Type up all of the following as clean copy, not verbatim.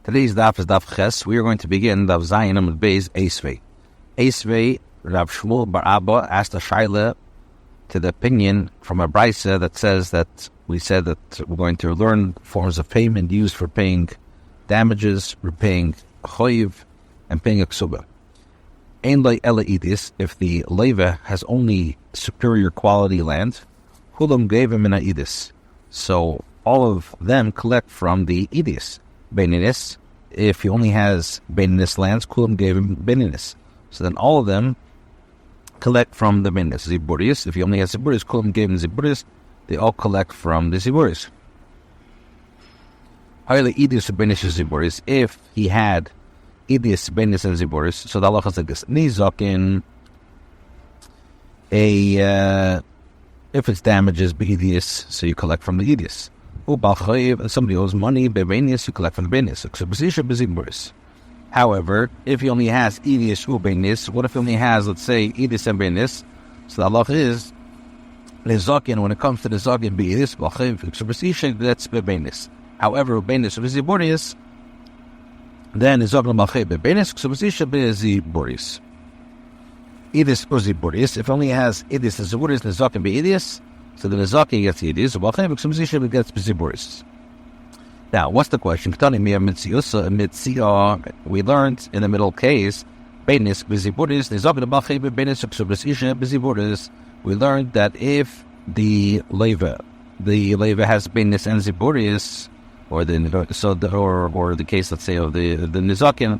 Today's daf is daf ches. We are going to begin daf zayin amud beis eisvei. Eisvei, Rav Shmuel bar Abba asked a shaila to the opinion from a brisa that says that we said that we're going to learn forms of payment used for paying damages, repaying choiv, and paying a ksuba. Ein lei ela idis, if the leva has only superior quality land, hulam gave him in a idis. So all of them collect from the idis. Beninis, if he only has Beninis lands, Kulam gave him Beninis. So then all of them collect from the Beninis. Ziburis, if he only has Ziburis, Kulam gave him Ziburis. They all collect from the Ziburis. However, Idis Beninis Ziburis, if he had Idis, Beninis, and Ziburis, so the Allah is like this. Nizakin, if it's damages, Idis, so you collect from the Idis. Somebody owes money, Beninis, you collect from the Beninis. However, if he only has Idis or Beninis, what if he only has, let's say, Idis and Beninis? So the Allah is Lezakin, when it comes to the Zakin, Beidis, that's Beninis. However, Beninis or Ziburis, then Zakin Bachay Beninis, Ziburis. Idis or Ziburis, if only has Idis and Ziburis, Lezakin Beidis, so the Nizaki gets Yidis, gets Ziburis. Now, what's the question? We learned in the middle case, we learned that if the leva has Beinis and Ziburis, or the case, let's say, of the Nizakin,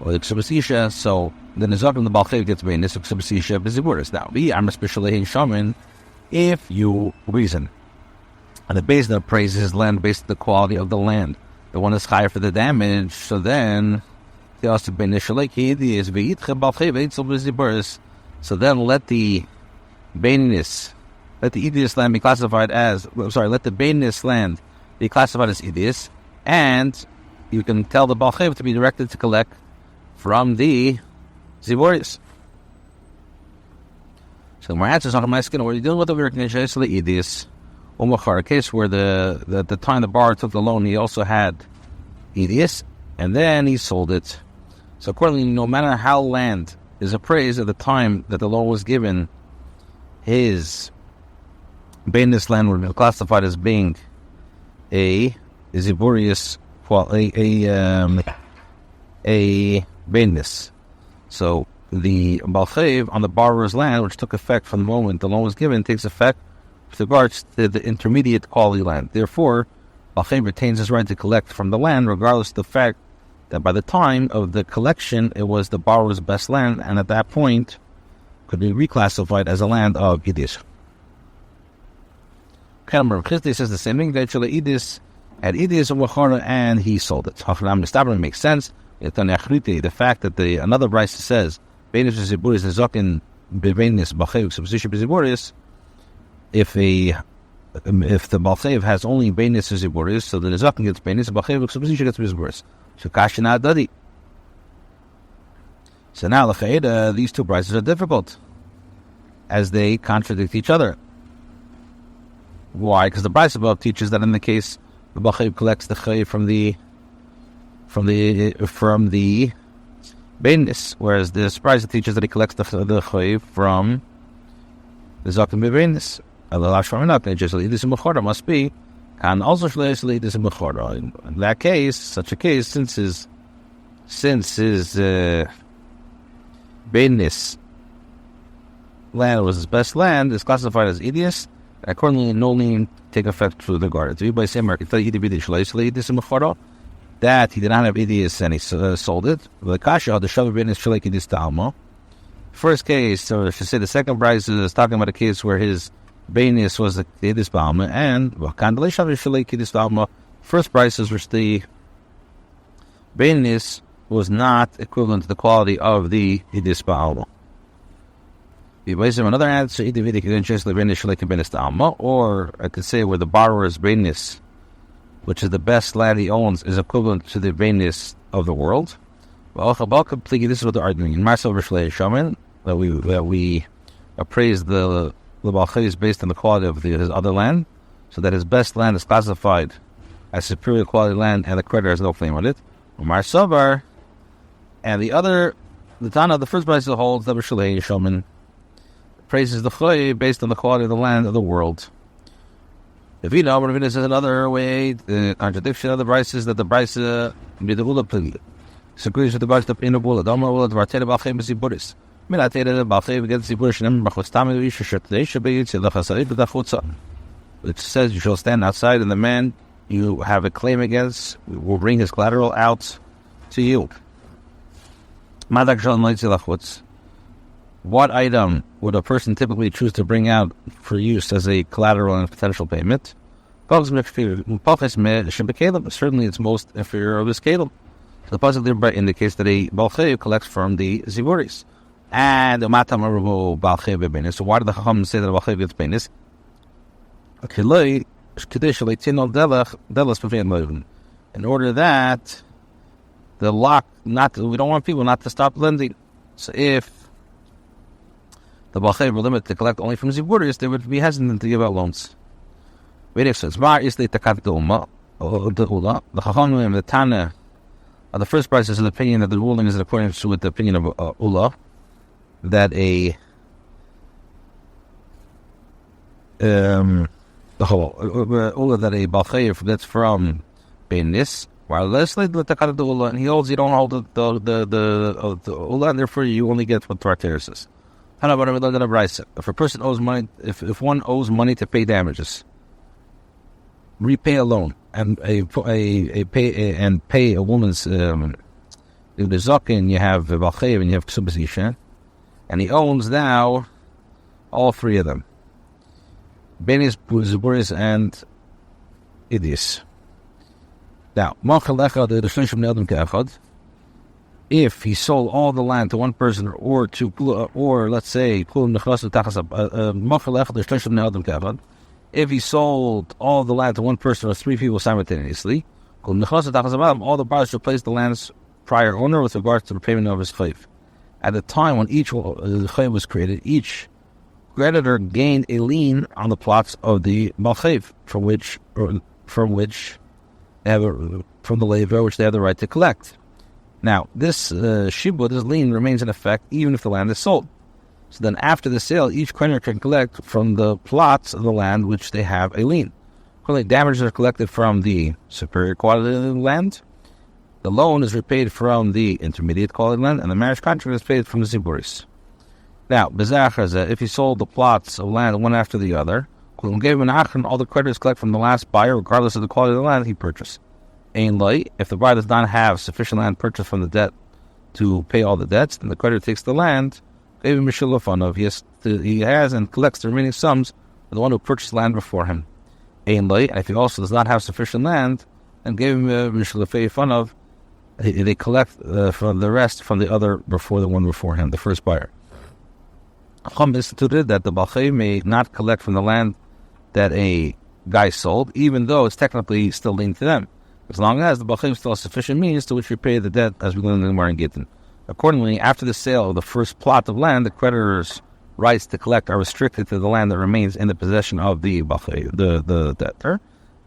or the Ksubasisha, so the Nizakin, the Balchev gets Beinis, Ksubasisha, Ziburis. Now, we are especially Shaman. If you reason, and the basin appraises his land based on the quality of the land, the one is higher for the damage, so then the also initially is so then let the Bainis, let the Idius land be classified as let the Bainis land be classified as Idius, and you can tell the Balchev to be directed to collect from the Ziboris. So my answer is not my skin. What are you dealing with over here? Idis. A case where the time the borrower took the loan, he also had Idis, and then he sold it. So accordingly, no matter how land is appraised at the time that the loan was given, his Bainis land would be classified as being a Ziburius, a Bainis. So the Balchev on the borrower's land, which took effect from the moment the loan was given, takes effect with regards to the intermediate quality land. Therefore, Balchev retains his right to collect from the land, regardless of the fact that by the time of the collection, it was the borrower's best land, and at that point, could be reclassified as a land of Idis. Kalmar Chizdi says the same thing. Actually, Idis had Idis and Wachara, and he sold it. Hafnam Nistabra makes sense. The fact that another Bryce says, Beinis Ziburis and Zakin Beinis Balchev Substitution Ziburis. If the Balchev has only Beinis Ziburis, so the Zakin gets Beinis, Balchev Substitution gets Ziburis. So Kashina Dadi. So now these two Bryces are difficult, as they contradict each other. Why? Because the Bryce above teaches that in the case the Balchev collects the Chayiv from the Beinis, whereas the surprise teaches that he collects the Chayiv from the Zakin Beinis. This must be, and also this in that case, such a case, since his Beinis land was his best land, is classified as Idius. Accordingly, no lien take effect through the guard. To be by same that he did not have Idius and he sold it. The Kasha, the Shavah Beinis Shalek Idis Talma. First case, or I should say the second Bryce is talking about a case where his Beinis was the Idis Talma, and Kandale Shavah Shalek Idis Talma. First Bryce is which the Beinis was not equivalent to the quality of the Idis Talma. Another answer, or I could say where the borrower's Beinis, which is the best land he owns, is equivalent to the Beinis of the world. This is what they're arguing. In Marcel Rishlei Shaman, that we appraise the Balchev based on the quality of his other land, so that his best land is classified as superior quality land and the creditor has no claim on it. Umar Sabar, and the Tana, the first brisa holds that B'Shalei Yishomin praises the Choy based on the quality of the land of the world. If you know, Ravina says another way, the contradiction of the brisa is that the brisa be the Ula Pili. Disagrees with the brisa of Inu Bula, Doma Ula, Dvarteda Balchem Ziburis. Minateda Balchem against Ziburis, and Bachostami Yisha Shatesha Beyitz, Lachasari B'Dachutza. Which says you shall stand outside, and the man you have a claim against will bring his collateral out to you. What item would a person typically choose to bring out for use as a collateral and potential payment? Certainly it's most inferior of his kalem. The pasuk thereby indicates that a balchev collects from the ziburis. And the matam arabu balchev bebenis. So why did the chacham say that a balchev gets benis? In order that the lock we don't want people not to stop lending. So if the balchev were limited to collect only from ziburis, they would be hesitant to give out loans. The chachamim, the Tana, the first price is an opinion that the ruling is according to the opinion of Ula, that Ula that a balchev that's from Benis, while Leslie the Takat the Ula, and he holds you don't hold the Ula, and therefore you only get what Tartar says. If a person owes money, if one owes money to pay damages, repay a loan and pay a woman's the zakin, you have balchev and you have ksubasisha, and he owns now all three of them, Benis, Zuburis, and Idis. Now, if he sold all the land to one person or let's say, if he sold all the land to one person or three people simultaneously, all the buyers should place the land's prior owner with regards to the payment of his chayv. At the time when each chayv was created, each creditor gained a lien on the plots of the balchev, from the leva, which they have the right to collect. Now, this shibud, this lien, remains in effect even if the land is sold. So then after the sale, each creditor can collect from the plots of the land which they have a lien. Currently, damages are collected from the superior quality of the land, the loan is repaid from the intermediate quality of land, and the marriage contract is paid from the ziburis. Now, if he sold the plots of land one after the other, all the creditors collect from the last buyer, regardless of the quality of the land he purchased. If the buyer does not have sufficient land purchased from the debt to pay all the debts, then the creditor takes the land, he has and collects the remaining sums for the one who purchased land before him. And if he also does not have sufficient land, and gave him they collect from the rest from the other before the one before him, the first buyer. Chacham instituted that the balchev may not collect from the land that a guy sold, even though it's technically still linked to them, as long as the balchev still has sufficient means to which repay the debt, as we learned in the Gemara in Gittin. Accordingly, after the sale of the first plot of land, the creditor's rights to collect are restricted to the land that remains in the possession of the balchev, the debtor,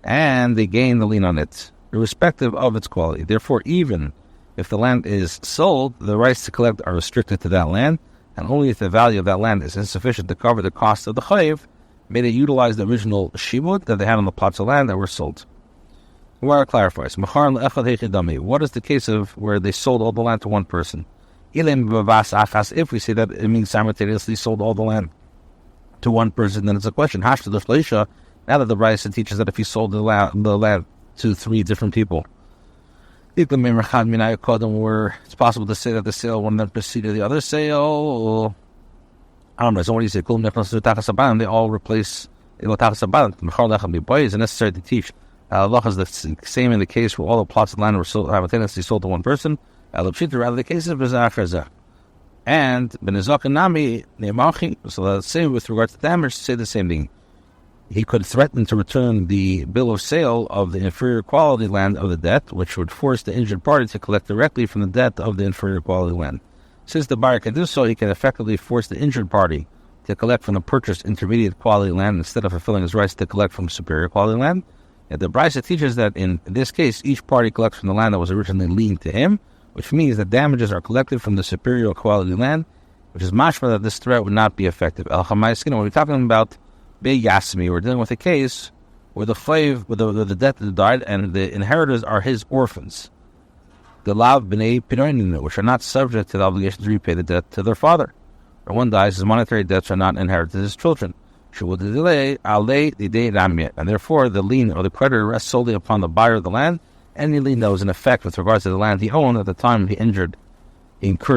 and they gain the lien on it, irrespective of its quality. Therefore, even if the land is sold, the rights to collect are restricted to that land, and only if the value of that land is insufficient to cover the cost of the chayiv, may they utilize the original shibud that they had on the plots of land that were sold. Gemara clarifies, what is the case of where they sold all the land to one person? If we say that it means simultaneously sold all the land to one person, then it's a question. Now that the Brisa teaches that if he sold the land to three different people, where it's possible to say that the sale one then preceded the other sale. I don't know. So when you say they all replace it's necessary to teach. Allah is the same in the case where all the plots of land were simultaneously sold to one person. Rather, the case of Bizachazah. And Benizak so the same with regards to damage, say the same thing. He could threaten to return the bill of sale of the inferior quality land of the debt, which would force the injured party to collect directly from the debt of the inferior quality land. Since the buyer can do so, he can effectively force the injured party to collect from the purchased intermediate quality land instead of fulfilling his rights to collect from superior quality land. And the Brisa teaches that in this case, each party collects from the land that was originally lien to him, which means that damages are collected from the superior quality land, which is mashma that this threat would not be effective. When we're talking about Bei Yasmi, we're dealing with a case where the debtor died and the inheritors are his orphans, the Lav B'nei Pinoinin, which are not subject to the obligation to repay the debt to their father. When one dies, his monetary debts are not inherited to his children. And therefore, the lien or the creditor rests solely upon the buyer of the land. Any lien that was in effect with regards to the land he owned at the time he incurred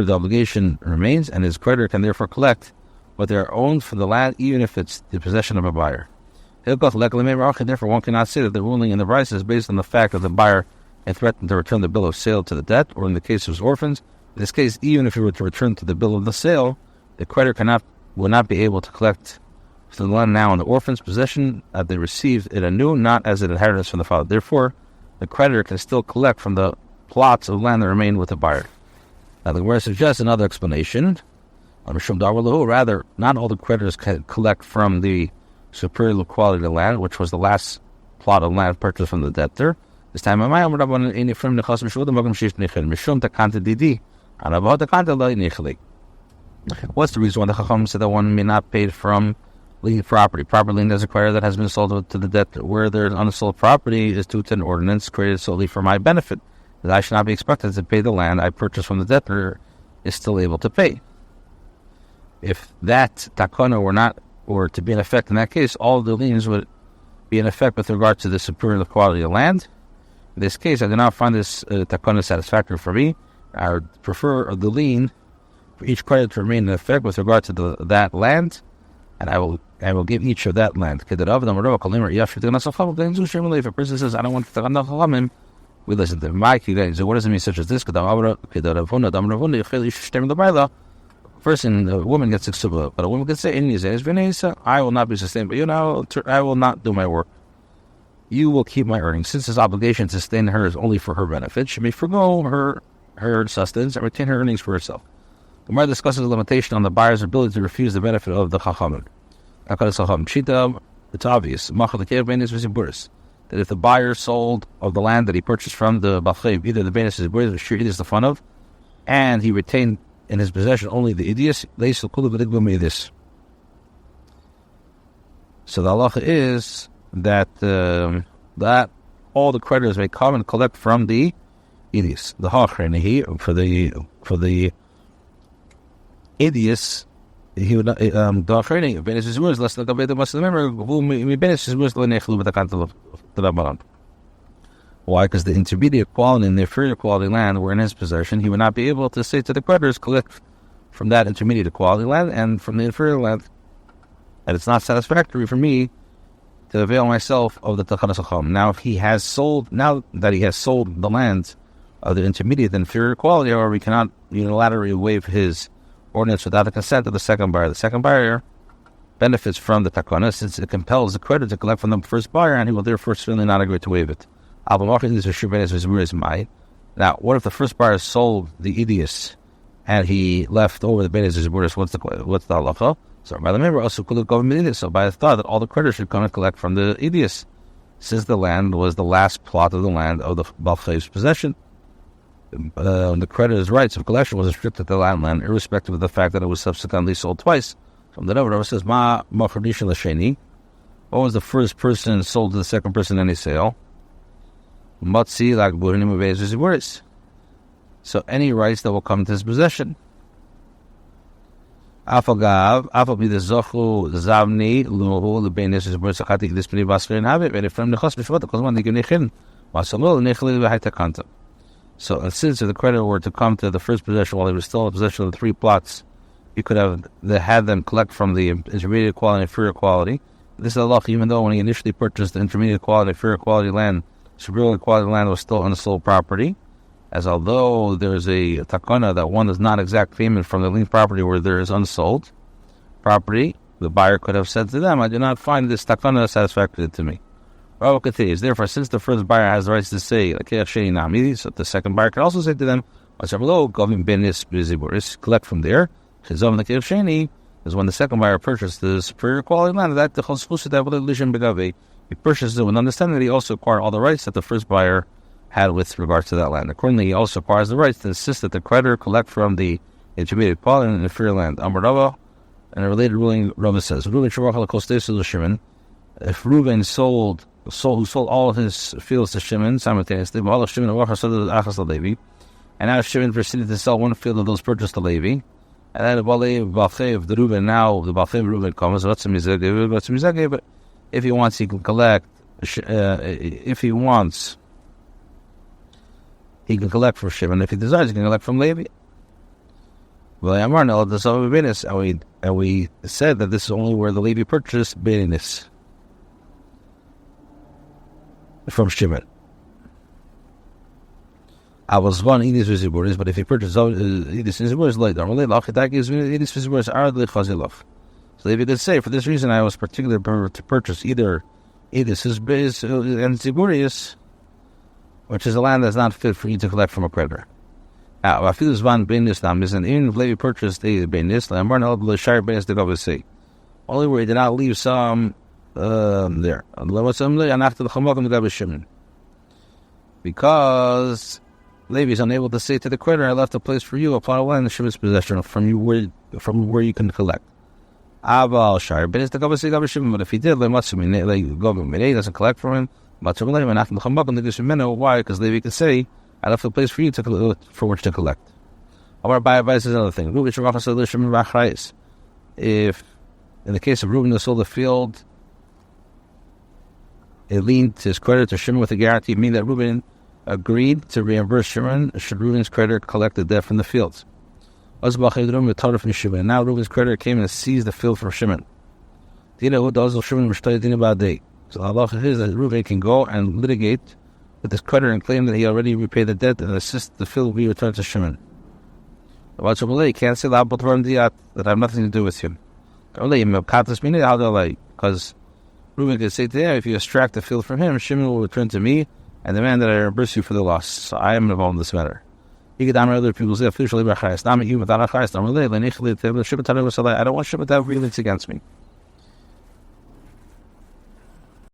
the obligation remains, and his creditor can therefore collect what they are owned for the land, even if it's the possession of a buyer. Therefore, one cannot say that the ruling in the Brisa is based on the fact that the buyer had threatened to return the bill of sale to the debt, or in the case of his orphans. In this case, even if he were to return to the bill of the sale, the creditor will not be able to collect from the land now in the orphan's possession that they received it anew, not as an inheritance from the father. Therefore, the creditor can still collect from the plots of land that remain with the buyer. Now, the Gemara suggests another explanation. Rather, not all the creditors can collect from the superior quality of the land, which was the last plot of land purchased from the debtor. This time, what's the reason why the Chacham said that one may not pay from lien property? Proper lien is a creditor that has been sold to the debtor. Where there's unsold property is due to an ordinance created solely for my benefit, that I should not be expected to pay the land I purchased from the debtor is still able to pay. If that takana were to be in effect in that case, all the liens would be in effect with regard to the superior quality of land. In this case, I do not find this takana satisfactory for me. I would prefer the lien for each creditor to remain in effect with regard to that land, and I will give each of that land. If a person says, I don't want to take on the chachamim, we listen to him. So what does it mean such as this? A woman gets exuberant, but a woman can say, I will not be sustained, but I will not do my work. You will keep my earnings. Since his obligation to sustain her is only for her benefit, she may forego her sustenance and retain her earnings for herself. The Gemara discusses the limitation on the buyer's ability to refuse the benefit of the chachamim. It's obvious that if the buyer sold of the land that he purchased from the Balchev, either the Benes is Buris or Shir is the fun of, and he retained in his possession only the idios, so the halacha is that that all the creditors may come and collect from the idios. The hachrenehi for the idios, he would not the hachrenehi Benes is Buris less than the Beta must remember who Benes is Buris lenechlu with the kantel of the Rabbanan. Why? Because the intermediate quality and the inferior quality land were in his possession. He would not be able to say to the creditors, collect from that intermediate quality land and from the inferior land. And it's not satisfactory for me to avail myself of the Tachanas Chacham. Now that he has sold the land of the intermediate and inferior quality, or we cannot unilaterally waive his ordinance without the consent of the second buyer. The second buyer benefits from the Takana since it compels the creditor to collect from the first buyer, and he will therefore certainly not agree to waive it. Now, what if the first buyer sold the idios and he left over the Benes Ziburis? What's the halacha? So by the member also could go immediately. So by the thought that all the creditors should come and collect from the idios, since the land was the last plot of the land of the Balchev's possession, the creditor's rights of collection was restricted to the land, irrespective of the fact that it was subsequently sold twice. From the Rabbi says, what was the first person sold to the second person in any sale? So any rights that will come into his possession. If from the so since if the creditor were to come to the first possession while he was still in possession of the three plots, you could have had them collect from the intermediate quality and inferior quality. This is a law, even though when he initially purchased the intermediate quality and inferior quality land, superior quality land was still unsold property, as although there is a takana that one does not exact payment from the lien property where there is unsold property, the buyer could have said to them, I do not find this takana satisfactory to me. Rabbi continues, therefore, since the first buyer has the rights to say, so the second buyer can also say to them, collect from there. Is when the second buyer purchased the superior quality land, that the you He purchased it with understanding that he also acquired all the rights that the first buyer had with regards to that land. Accordingly, he also acquires the rights to insist that the creditor collect from the intermediate party in the inferior land. Amar Rava, and a related ruling, Rava says, if Reuben sold all of his fields to Shimon simultaneously, and now Shimon proceeded to sell one field of those purchased to Levi, and then the Balchei of the Reuben, now the Balchei of Reuben comes, but if he wants, he can collect. If he wants, he can collect from Shimon. If he desires, he can collect from Levi. And we said that this is only where the Levi purchased Beinis from Shimon. I was one Edis Viziburis, but if he purchased Edis Viziburis later, so if you could say, for this reason, I was particular to purchase either Edis and Ziburius, which is a land that's not fit for you to collect from a creditor. Now, if Levi purchased a Beinis, only where he did not leave some there. Because Levi is unable to say to the creditor, I left a place for you, a plot of land in Shimon's possession from where you can collect. But if he did, he doesn't collect from him. Why? Because Levi can say, I left a place for you for which to collect. Our Rabbi says another thing. If, in the case of Reuben who sold the field, it leaned to his creditor to Shimon with a guarantee, meaning that Reuben agreed to reimburse Shimon should Reuben's creditor collect the debt from the fields. And now Reuben's creditor came and seized the field from Shimon. So Allah is that Reuben can go and litigate with his creditor and claim that he already repaid the debt and assist the field be returned to Shimon. He can't say that I have nothing to do with him. Because Reuben can say to him, if you extract the field from him, Shimon will return to me and demand that I reimburse you for the loss. So I am involved in this matter. I don't want Shimon to have rulings against me.